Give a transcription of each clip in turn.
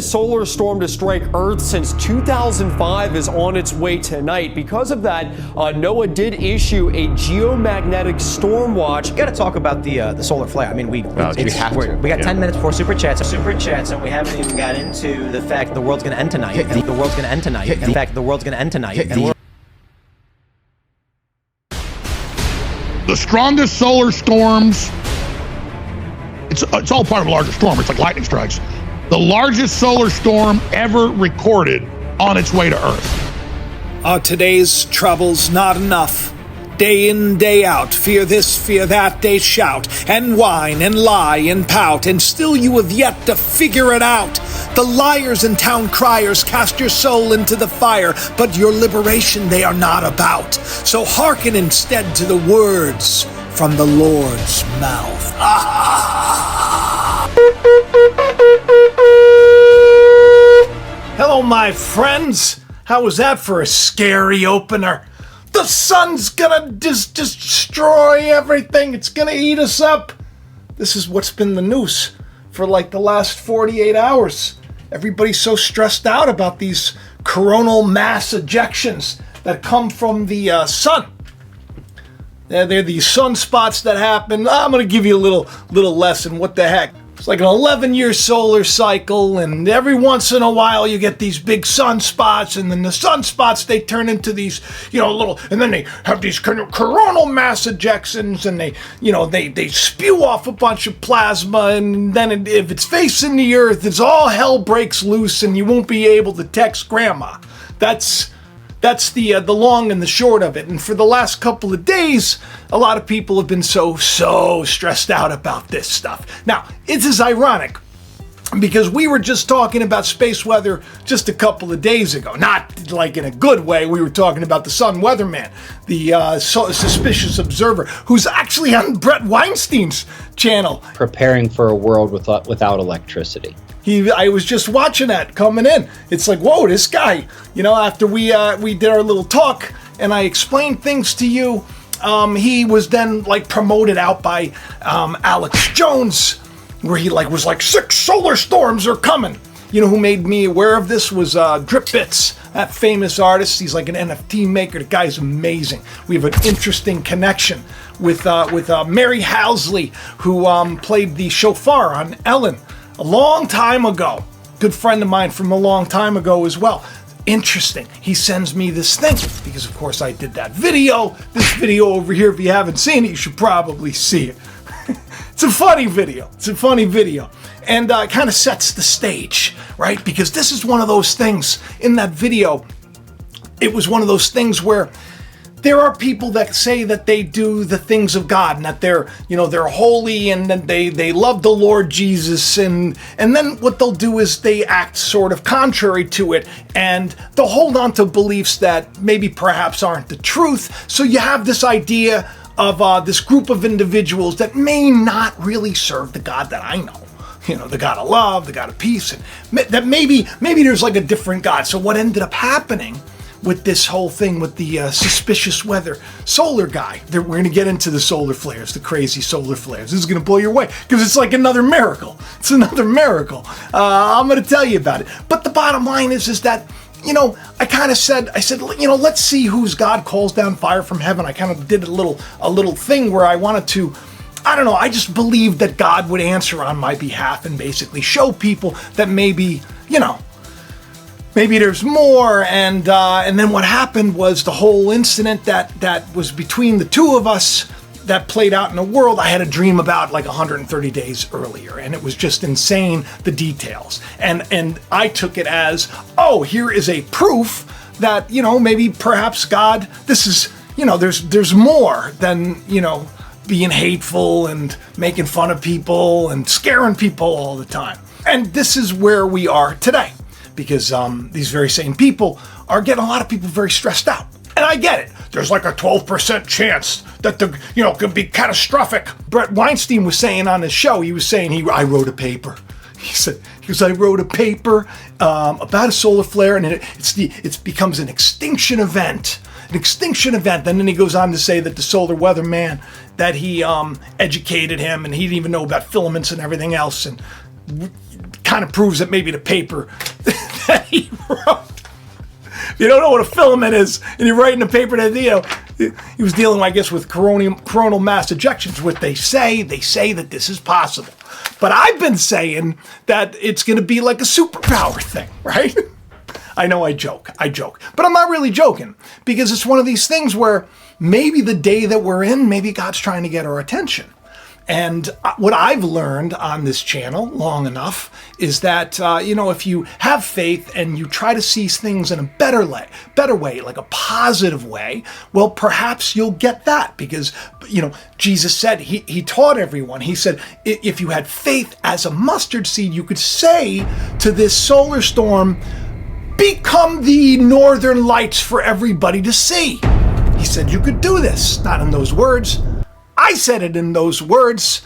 strongest solar storm to strike Earth since 2005 is on its way tonight. Because of that, NOAA did issue a geomagnetic storm watch. Got to talk about the solar flare. I mean, we got 10 minutes before super chats, and we haven't even got into the fact the world's going to end tonight. The world's going to end tonight. In fact, the world's going to end tonight. The strongest solar storms. It's all part of a larger storm. It's like lightning strikes. The largest solar storm ever recorded on its way to Earth. Are today's troubles not enough? Day in, day out, fear this, fear that, they shout, and whine, and lie, and pout, and still you have yet to figure it out. The liars and town criers cast your soul into the fire, but your liberation they are not about. So hearken instead to the words from the Lord's mouth. Hello, my friends. How was that for a scary opener? The sun's gonna just destroy everything. It's gonna eat us up. This is what's been the news for like the last 48 hours. Everybody's so stressed out about these coronal mass ejections that come from the sun. They're these sunspots that happen. I'm gonna give you a little lesson. What the heck? It's like an 11-year solar cycle, and every once in a while you get these big sunspots, and then the sunspots, they turn into these, and then they have these kind of coronal mass ejections, and they spew off a bunch of plasma, and then if it's facing the Earth, it's all hell breaks loose, and you won't be able to text grandma. That's the long and the short of it. And for the last couple of days, a lot of people have been so stressed out about this stuff. Now, it is ironic because we were just talking about space weather just a couple of days ago. Not like in a good way. We were talking about the sun weatherman, the suspicious observer, who's actually on Brett Weinstein's channel. Preparing for a world without electricity. I was just watching that coming in. It's like, whoa, this guy, after we did our little talk and I explained things to you, he was then promoted out by Alex Jones, where he was like 6 solar storms are coming. Who made me aware of this was Drip Bits, that famous artist. He's like an NFT maker. The guy's amazing. We have an interesting connection with Mary Housley, who played the shofar on Ellen a long time ago. Good friend of mine from a long time ago as well. Interesting. He sends me this thing because, of course, I did that video. This video over here, if you haven't seen it, you should probably see it. It's a funny video. And it kind of sets the stage, right? Because this is one of those things in that video. It was one of those things where there are people that say that they do the things of God and that they're holy and that they love the Lord Jesus, and then what they'll do is they act sort of contrary to it, and they'll hold on to beliefs that maybe perhaps aren't the truth. So you have this idea of this group of individuals that may not really serve the God that I know. The God of love, the God of peace, and that maybe there's a different God. So what ended up happening with this whole thing with the suspicious weather solar guy, we're going to get into the solar flares, the crazy solar flares. This is going to blow your way because it's like another miracle. It's another miracle. I'm going to tell you about it. But the bottom line is that, I kind of said, let's see whose God calls down fire from heaven. I kind of did a little thing where I wanted to, I just believed that God would answer on my behalf and basically show people that maybe there's more, and then what happened was the whole incident that was between the two of us that played out in the world. I had a dream about 130 days earlier, and it was just insane, the details. And I took it as, here is a proof that, maybe perhaps God, this is, there's more than, being hateful and making fun of people and scaring people all the time. And this is where we are today. Because these very same people are getting a lot of people very stressed out. And I get it. There's a 12% chance that could be catastrophic. Brett Weinstein was saying on his show, he was saying I wrote a paper. He said, I wrote a paper about a solar flare, and it becomes an extinction event. And then he goes on to say that the solar weatherman, that he educated him, and he didn't even know about filaments and everything else. And kind of proves that maybe the paper that he wrote. If you don't know what a filament is, and you're writing a paper that, he was dealing, I guess, with coronal mass ejections. What they say that this is possible. But I've been saying that it's going to be like a superpower thing, right? I know I joke, but I'm not really joking, because it's one of these things where maybe the day that we're in, maybe God's trying to get our attention. And what I've learned on this channel long enough is that, if you have faith and you try to see things in a better way, like a positive way, well, perhaps you'll get that, because, Jesus said, he taught everyone, he said, if you had faith as a mustard seed, you could say to this solar storm, become the northern lights for everybody to see. He said you could do this, not in those words. I said it in those words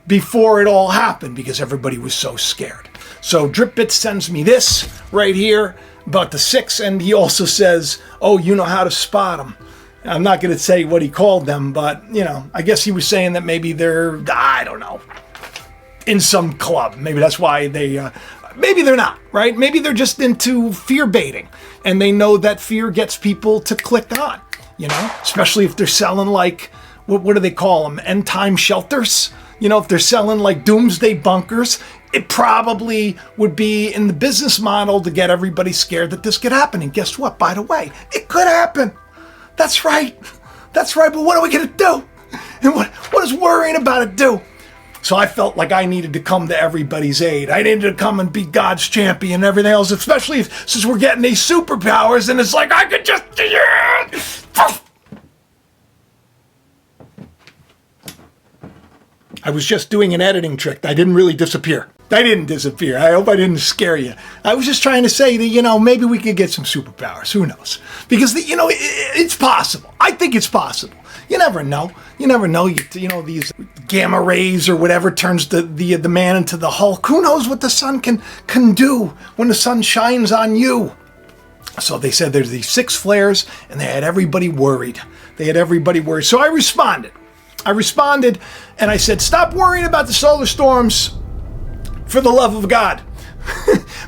before it all happened, because everybody was so scared. So Dripbit sends me this right here about the 6, and he also says, oh, you know how to spot them. I'm not going to say what he called them, but, I guess he was saying that maybe they're, I don't know, in some club. Maybe that's why maybe they're not, right? Maybe they're just into fear baiting, and they know that fear gets people to click on, especially if they're selling like, what do they call them? End time shelters? If they're selling like doomsday bunkers, it probably would be in the business model to get everybody scared that this could happen. And guess what? By the way, it could happen. That's right. But what are we going to do? And what does worrying about it do? So I felt like I needed to come to everybody's aid. I needed to come and be God's champion and everything else, especially since we're getting these superpowers, and it's like I could just... I was just doing an editing trick. I didn't really disappear. I didn't disappear. I hope I didn't scare you. I was just trying to say that, maybe we could get some superpowers. Who knows? Because, it's possible. I think it's possible. You never know. These gamma rays or whatever turns the man into the Hulk. Who knows what the sun can do when the sun shines on you? So they said there's these 6 flares, and they had everybody worried. So I responded, and I said, stop worrying about the solar storms, for the love of God.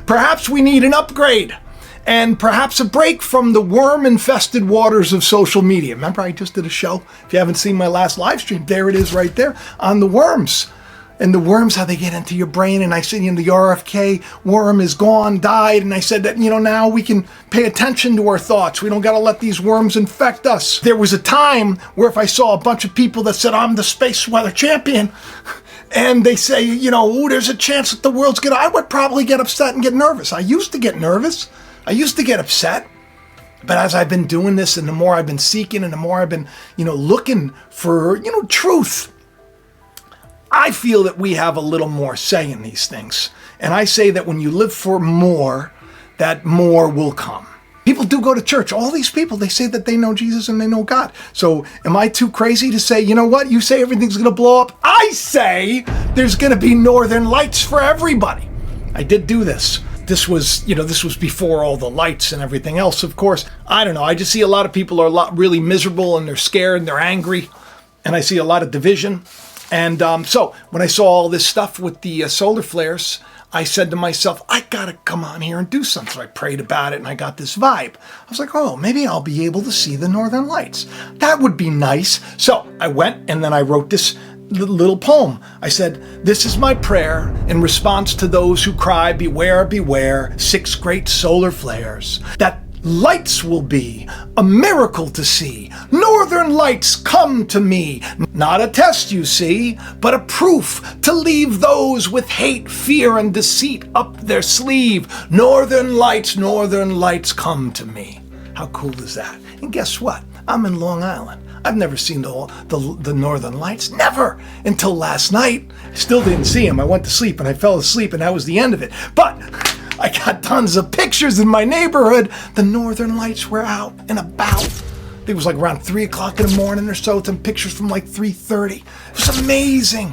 Perhaps we need an upgrade, and perhaps a break from the worm-infested waters of social media. Remember, I just did a show. If you haven't seen my last live stream, there it is right there, on the worms. And the worms, how they get into your brain. And I said, the RFK worm is gone, died. And I said that, now we can pay attention to our thoughts. We don't got to let these worms infect us. There was a time where if I saw a bunch of people that said, I'm the space weather champion, and they say, there's a chance that the world's going to, I would probably get upset and get nervous. I used to get nervous. I used to get upset. But as I've been doing this, and the more I've been seeking, and the more I've been, looking for, truth, I feel that we have a little more say in these things. And I say that when you live for more, that more will come. People do go to church. All these people, they say that they know Jesus and they know God. So am I too crazy to say, what? You say everything's going to blow up. I say there's going to be northern lights for everybody. I did do this. This was before all the lights and everything else, of course. I don't know. I just see a lot of people are really miserable, and they're scared and they're angry. And I see a lot of division. And so when I saw all this stuff with the solar flares, I said to myself, I got to come on here and do something. So I prayed about it, and I got this vibe. I was like, oh, maybe I'll be able to see the northern lights. That would be nice. So I went, and then I wrote this little poem. I said, this is my prayer in response to those who cry, beware, beware, 6 great solar flares. That lights will be a miracle to see. Northern lights come to me. Not a test, you see, but a proof to leave those with hate, fear, and deceit up their sleeve. Northern lights come to me. How cool is that? And guess what? I'm in Long Island. I've never seen the northern lights. Never! Until last night. I still didn't see them. I went to sleep and I fell asleep, and that was the end of it. But I got tons of pictures in my neighborhood. The northern lights were out and about. It was like around 3 o'clock in the morning or so. Some pictures from like 3:30. It was amazing.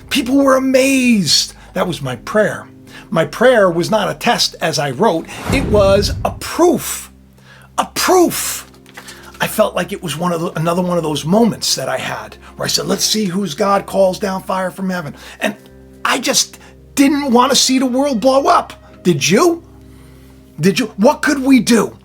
People were amazed. That was my prayer. My prayer was not a test, as I wrote. It was a proof. A proof. I felt like it was another one of those moments that I had where I said, let's see whose God calls down fire from heaven. And I just didn't want to see the world blow up. Did you? What could we do?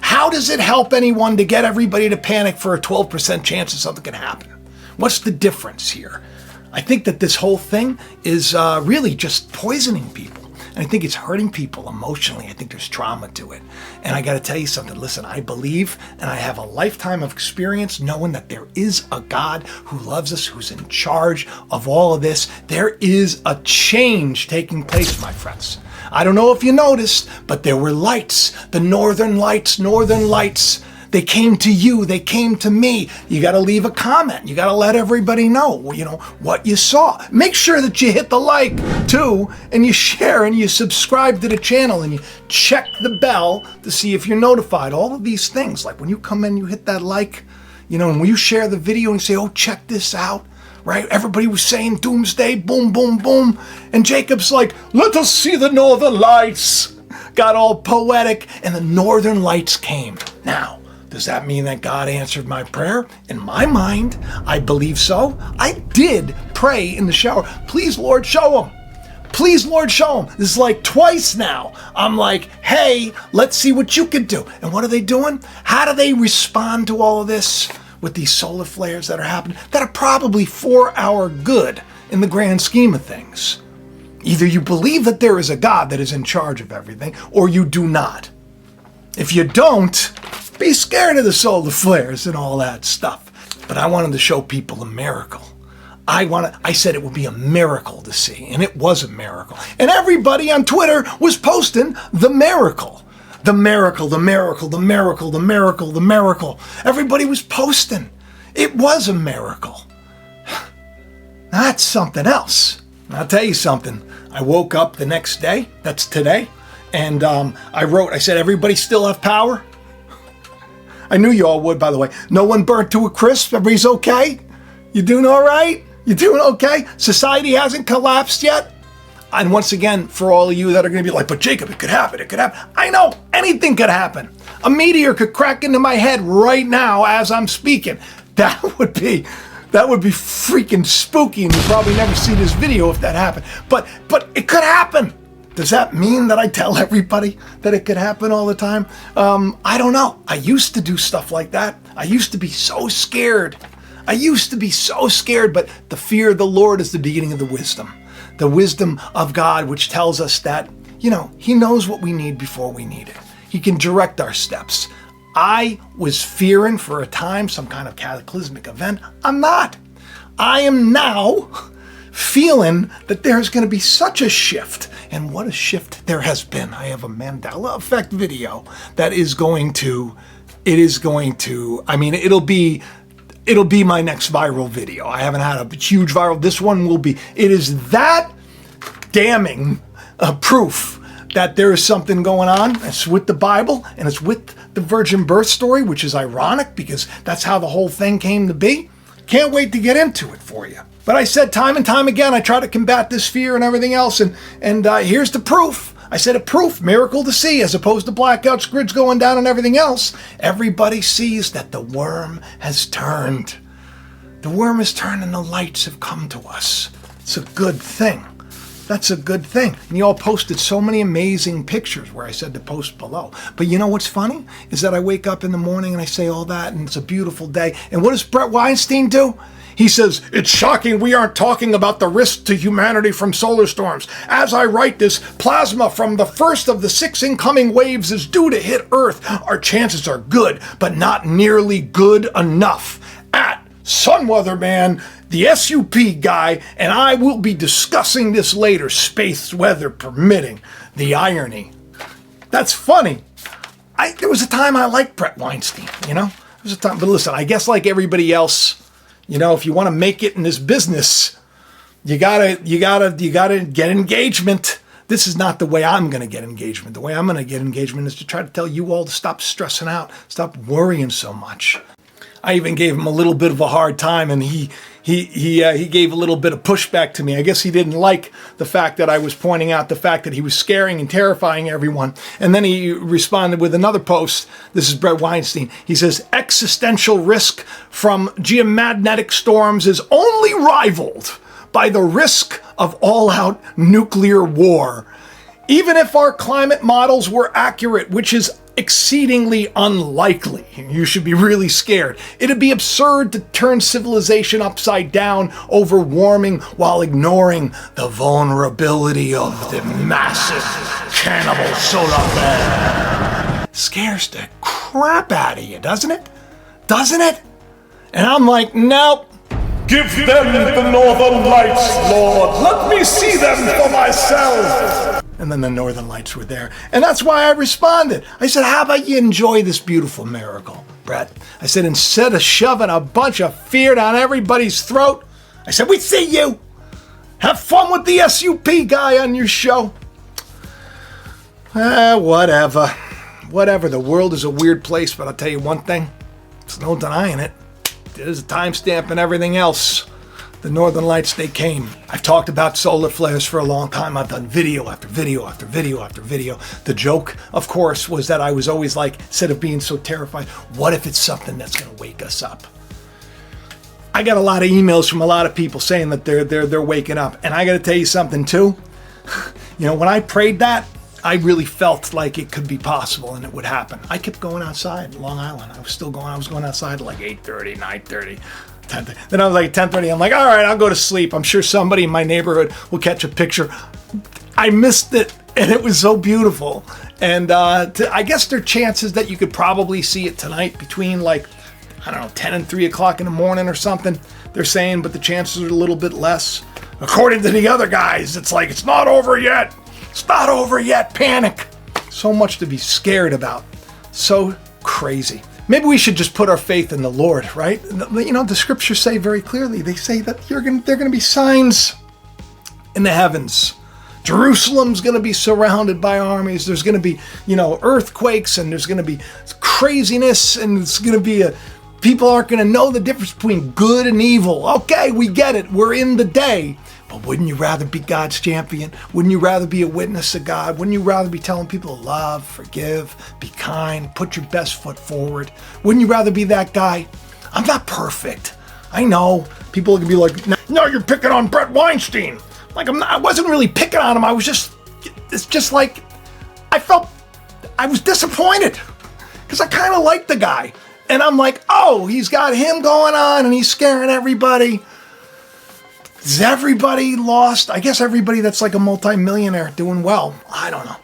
How does it help anyone to get everybody to panic for a 12% chance that something can happen? What's the difference here? I think that this whole thing is really just poisoning people. And I think it's hurting people emotionally. I think there's trauma to it. And I got to tell you something. Listen, I believe and I have a lifetime of experience knowing that there is a God who loves us, who's in charge of all of this. There is a change taking place, my friends. I don't know if you noticed, but there were lights, the northern lights. They came to you, they came to me. You got to leave a comment. You got to let everybody know, what you saw. Make sure that you hit the like too, and you share and you subscribe to the channel and you check the bell to see if you're notified. All of these things, like when you come in, you hit that like, and when you share the video and you say, oh, check this out. Right? Everybody was saying doomsday, boom, boom, boom. And Jacob's like, let us see the northern lights. Got all poetic, and the northern lights came. Now, does that mean that God answered my prayer? In my mind, I believe so. I did pray in the shower. Please, Lord, show him. Please, Lord, show him. This is like twice now. I'm like, hey, let's see what you can do. And what are they doing? How do they respond to all of this? With these solar flares that are happening, that are probably for our good in the grand scheme of things. Either you believe that there is a God that is in charge of everything, or you do not. If you don't, be scared of the solar flares and all that stuff. But I wanted to show people a miracle. I said it would be a miracle to see, and it was a miracle. And everybody on Twitter was posting the miracle. The miracle, the miracle, the miracle, the miracle, the miracle. Everybody was posting. It was a miracle. That's something else. And I'll tell you something. I woke up the next day, that's today, and I said, everybody still have power? I knew you all would, by the way. No one burnt to a crisp? Everybody's okay? You doing all right? You doing okay? Society hasn't collapsed yet? And once again, for all of you that are going to be like, but Jacob, it could happen. I know, anything could happen. A meteor could crack into my head right now as I'm speaking. That would be freaking spooky, and you'll probably never see this video if that happened. But it could happen. Does that mean that I tell everybody that it could happen all the time? I don't know. I used to do stuff like that. I used to be so scared. But the fear of the Lord is the beginning of the wisdom. The wisdom of God, which tells us that, he knows what we need before we need it. He can direct our steps. I was fearing for a time some kind of cataclysmic event. I'm not. I am now feeling that there's going to be such a shift. And what a shift there has been. I have a Mandela effect video that it'll be my next viral video. I haven't had a huge viral. This one will be. It is that damning proof that there is something going on. It's with the Bible and it's with the virgin birth story, which is ironic because that's how the whole thing came to be. Can't wait to get into it for you. But I said time and time again, I try to combat this fear and everything else. And here's the proof. I said a proof, miracle to see, as opposed to blackouts, grids going down and everything else. Everybody sees that the worm has turned. The worm has turned and the lights have come to us. It's a good thing. That's a good thing. And you all posted so many amazing pictures where I said to post below. But you know what's funny? Is that I wake up in the morning and I say all that and it's a beautiful day. And what does Brett Weinstein do? He says, it's shocking we aren't talking about the risk to humanity from solar storms. As I write this, plasma from the first of the 6 incoming waves is due to hit Earth. Our chances are good, but not nearly good enough. At Sunweatherman, the SUP guy, and I will be discussing this later, space weather permitting. The irony. That's funny. There was a time I liked Brett Weinstein, There was a time, but listen, I guess like everybody else, if you want to make it in this business, you gotta get engagement. This is not the way I'm going to get engagement. The way I'm going to get engagement is to try to tell you all to stop stressing out, stop worrying so much. I even gave him a little bit of a hard time, and he gave a little bit of pushback to me. I guess he didn't like the fact that I was pointing out the fact that he was scaring and terrifying everyone. And then he responded with another post. This is Brett Weinstein. He says, existential risk from geomagnetic storms is only rivaled by the risk of all-out nuclear war. Even if our climate models were accurate, which is exceedingly unlikely, you should be really scared. It'd be absurd to turn civilization upside down over warming while ignoring the vulnerability of the massive cannibal solar flare. Scares the crap out of you, doesn't it? Doesn't it? And I'm like, nope. Give them the northern lights, Lord. Let me see them for myself. And then the northern lights were there. And that's why I responded. I said, how about you enjoy this beautiful miracle, Brett? I said, instead of shoving a bunch of fear down everybody's throat, I said, we see you. Have fun with the SUP guy on your show. Whatever. Whatever. The world is a weird place, but I'll tell you one thing. There's no denying it. There's a timestamp and everything else. The Northern Lights, they came. I've talked about solar flares for a long time. I've done video after video after video after video. The joke, of course, was that I was always like, instead of being so terrified, what if it's something that's going to wake us up? I got a lot of emails from a lot of people saying that they're waking up. And I got to tell you something too. You know, when I prayed that, I really felt like it could be possible and it would happen. I kept going outside Long Island. I was going outside at like 8:30, 9:30, 10:30. Then I was like 10:30. I'm like, all right, I'll go to sleep. I'm sure somebody in my neighborhood will catch a picture. I missed it and it was so beautiful. And I guess there are chances that you could probably see it tonight between like, I don't know, 10 and 3 o'clock in the morning or something. They're saying, but the chances are a little bit less. According to the other guys, it's like, it's not over yet. It's not over yet. Panic. So much to be scared about. So crazy. Maybe we should just put our faith in the Lord, right? You know, the scriptures say very clearly, they say that there are going to be signs in the heavens. Jerusalem's going to be surrounded by armies. There's going to be, you know, earthquakes, and there's going to be craziness, and it's going to be people aren't going to know the difference between good and evil. Okay, we get it. We're in the day. But wouldn't you rather be God's champion? Wouldn't you rather be a witness of God? Wouldn't you rather be telling people to love, forgive, be kind, put your best foot forward? Wouldn't you rather be that guy? I'm not perfect. I know. People are going to be like, no, you're picking on Brett Weinstein. Like, I wasn't really picking on him. It's just like, I was disappointed. Because I kind of liked the guy. And I'm like, oh, he's got him going on and he's scaring everybody. Is everybody lost? I guess everybody that's like a multi-millionaire doing well. I don't know.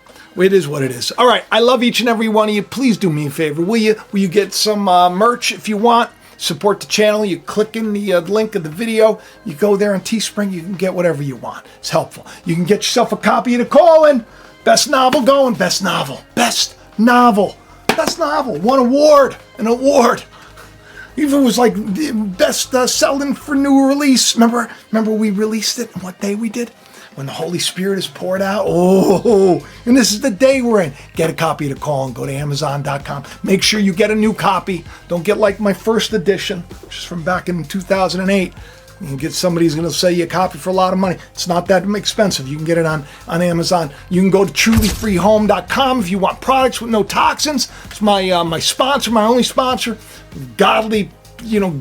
It is what it is. All right. I love each and every one of you. Please do me a favor. Will you get some merch if you want? Support the channel. You click in the link of the video. You go there on Teespring. You can get whatever you want. It's helpful. You can get yourself a copy of The Call-In. Best novel going. Best novel. Best novel. Best novel. Won an award. Even it was like the best selling for new release. Remember we released it and what day we did? When the Holy Spirit is poured out. Oh, and this is the day we're in. Get a copy of The Call and go to Amazon.com. Make sure you get a new copy. Don't get like my first edition, which is from back in 2008. You can get somebody who's going to sell you a copy for a lot of money. It's not that expensive. You can get it on Amazon. You can go to trulyfreehome.com if you want products with no toxins. It's my sponsor, my only sponsor. Godly,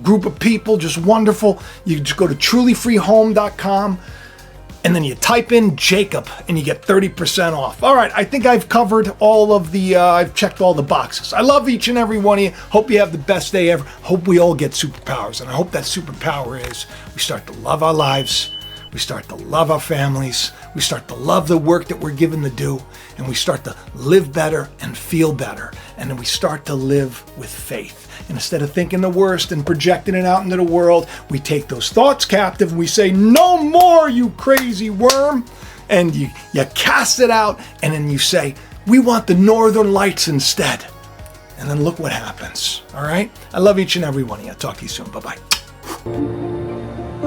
group of people, just wonderful. You just go to trulyfreehome.com and then you type in Jacob and you get 30% off. All right, I think I've covered all of the, I've checked all the boxes. I love each and every one of you. Hope you have the best day ever. Hope we all get superpowers. And I hope that superpower is we start to love our lives. We start to love our families. We start to love the work that we're given to do. And we start to live better and feel better. And then we start to live with faith. And instead of thinking the worst and projecting it out into the world, we take those thoughts captive and we say, no more, you crazy worm. And you cast it out and then you say, we want the northern lights instead. And then look what happens. All right? I love each and every one of you. I'll talk to you soon. Bye-bye.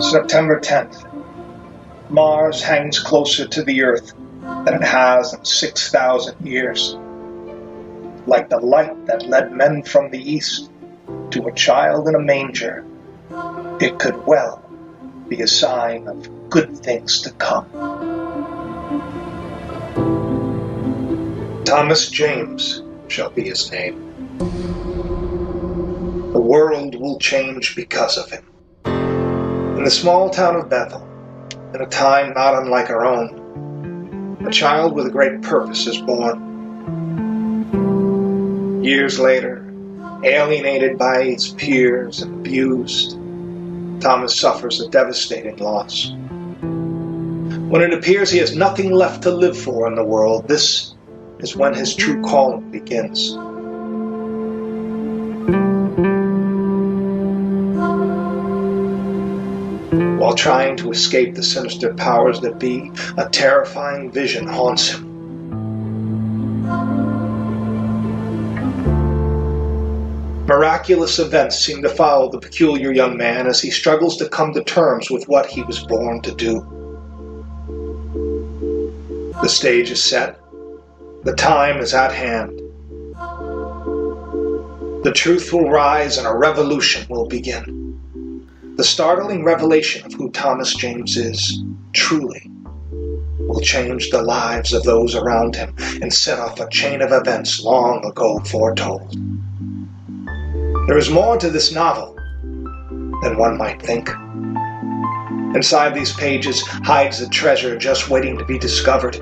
September 10th. Mars hangs closer to the Earth than it has in 6,000 years. Like the light that led men from the east to a child in a manger, it could well be a sign of good things to come. Thomas James shall be his name. The world will change because of him. In the small town of Bethel, In a time not unlike our own, a child with a great purpose is born. Years later, alienated by his peers and abused, Thomas suffers a devastating loss. When it appears he has nothing left to live for in the world, this is when his true calling begins. While trying to escape the sinister powers that be, a terrifying vision haunts him. Miraculous events seem to follow the peculiar young man as he struggles to come to terms with what he was born to do. The stage is set. The time is at hand. The truth will rise and a revolution will begin. The startling revelation of who Thomas James is, truly, will change the lives of those around him and set off a chain of events long ago foretold. There is more to this novel than one might think. Inside these pages hides a treasure just waiting to be discovered.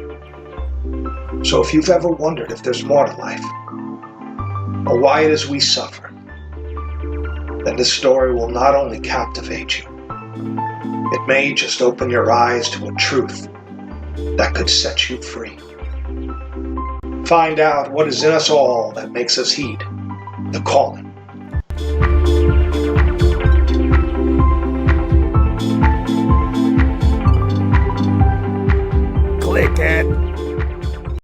So if you've ever wondered if there's more to life, or why it is we suffer, then this story will not only captivate you, it may just open your eyes to a truth that could set you free. Find out what is in us all that makes us heed the calling. Click it.